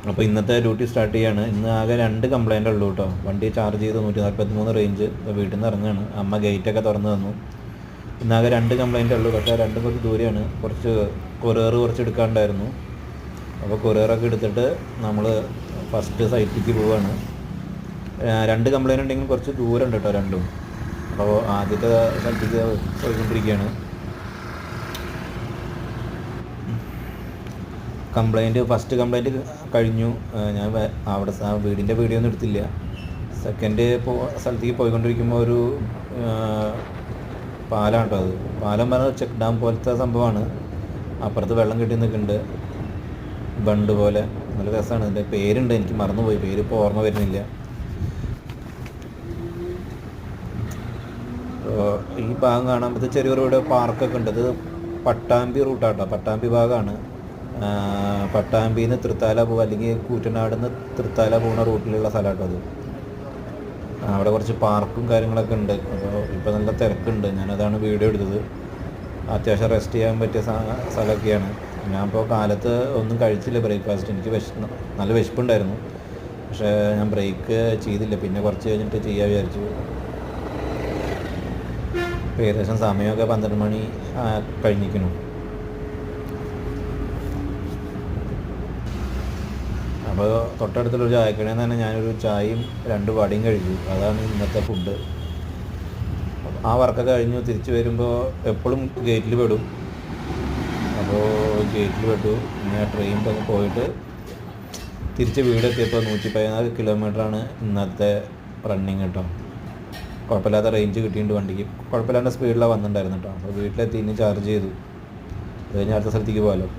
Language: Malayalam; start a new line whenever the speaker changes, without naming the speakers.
അപ്പോൾ ഇന്നത്തെ ഡ്യൂട്ടി സ്റ്റാർട്ട് ചെയ്യാണ്. ഇന്ന് ആകെ 2 കംപ്ലൈൻ്റ് ഉള്ളൂ കേട്ടോ. വണ്ടി ചാർജ് ചെയ്ത് 143 റേഞ്ച്. വീട്ടിൽ നിന്ന് ഇറങ്ങുകയാണ്. അമ്മ ഗേറ്റൊക്കെ തുറന്ന് തന്നു. ഇന്നാകെ 2 കംപ്ലൈൻ്റ് ഉള്ളൂ. പക്ഷേ രണ്ടും കുറച്ച് ദൂരെയാണ്. കുറച്ച് കൊറിയർ കുറച്ച് എടുക്കാനുണ്ടായിരുന്നു. അപ്പോൾ കൊറിയറൊക്കെ എടുത്തിട്ട് നമ്മൾ ഫസ്റ്റ് സൈറ്റിലേക്ക് പോവുകയാണ്. 2 കംപ്ലൈൻ്റ് ഉണ്ടെങ്കിൽ കുറച്ച് ദൂരം ഉണ്ട് കേട്ടോ രണ്ടും. അപ്പോൾ ആദ്യത്തെ സ്ഥലത്തേക്ക് പോയിക്കൊണ്ടിരിക്കുകയാണ്. ഫസ്റ്റ് കംപ്ലൈൻറ്റ് കഴിഞ്ഞു. ഞാൻ അവിടെ വീടിൻ്റെ വീഡിയോ ഒന്നും എടുത്തില്ല. സെക്കൻഡ് സ്ഥലത്തേക്ക് പോയിക്കൊണ്ടിരിക്കുമ്പോൾ ഒരു പാലമാണ് കേട്ടോ. അത് പാലം പറഞ്ഞാൽ ചെക്ക് ഡാം പോലത്തെ സംഭവമാണ്. അപ്പുറത്ത് വെള്ളം കെട്ടി നിൽക്കുന്നുണ്ട്, ബണ്ട് പോലെ. നല്ല രസമാണ്. ഇതിൻ്റെ പേരുണ്ട്, എനിക്ക് മറന്നുപോയി, പേര് ഇപ്പോൾ ഓർമ്മ വരുന്നില്ല. ഈ ഭാഗം കാണാൻ ചെറിയൊരു പാർക്കൊക്കെ ഉണ്ട്. ഇത് പട്ടാമ്പി റൂട്ടാട്ടോ, പട്ടാമ്പി ഭാഗമാണ്. പട്ടാമ്പിയിൽ നിന്ന് തൃത്താല പോകുക, അല്ലെങ്കിൽ കൂറ്റനാട് നിന്ന് തൃത്താല പോകുന്ന റൂട്ടിലുള്ള സ്ഥലമാട്ടോ അത്. അവിടെ കുറച്ച് പാർക്കും കാര്യങ്ങളൊക്കെ ഉണ്ട്. അപ്പോൾ ഇപ്പോൾ നല്ല തിരക്കുണ്ട്. ഞാനതാണ് വീഡിയോ എടുത്തത്. അത്യാവശ്യം റെസ്റ്റ് ചെയ്യാൻ പറ്റിയ സ്ഥലമൊക്കെയാണ്. ഞാനിപ്പോൾ കാലത്ത് ഒന്നും കഴിച്ചില്ല ബ്രേക്ക്ഫാസ്റ്റ്. എനിക്ക് നല്ല വിശപ്പുണ്ടായിരുന്നു. പക്ഷേ ഞാൻ ബ്രേക്ക് ചെയ്തില്ല. പിന്നെ കുറച്ച് കഴിഞ്ഞിട്ട് ചെയ്യാൻ വിചാരിച്ചു. ഇപ്പോൾ ഏകദേശം സമയമൊക്കെ 12 മണി കഴിഞ്ഞിരിക്കുന്നു. അപ്പോൾ തൊട്ടടുത്തുള്ളൊരു ചായക്കടയിൽ തന്നെ ഞാനൊരു ചായയും 2 വടയും കഴിച്ചു. അതാണ് ഇന്നത്തെ ഫുഡ്. ആ വർക്കൊക്കെ കഴിഞ്ഞു തിരിച്ച് വരുമ്പോൾ എപ്പോഴും ഗേറ്റിൽ പെടും. അപ്പോൾ ഗേറ്റിൽ പെട്ടു. പിന്നെ ട്രെയിൻ പോയിട്ട് തിരിച്ച് വീടെത്തിയപ്പോൾ 114 കിലോമീറ്ററാണ് ഇന്നത്തെ റണ്ണിങ് കേട്ടോ. കുഴപ്പമില്ലാത്ത റേഞ്ച് കിട്ടിയിട്ടുണ്ട് വണ്ടിക്ക്. കുഴപ്പമില്ലാത്ത സ്പീഡിലാണ് വന്നിട്ടുണ്ടായിരുന്നു കേട്ടോ. അപ്പോൾ വീട്ടിലെത്തി ഇനി ചാർജ് ചെയ്തു. അത് കഴിഞ്ഞ് അടുത്ത സ്ഥലത്തേക്ക് പോകാമല്ലോ.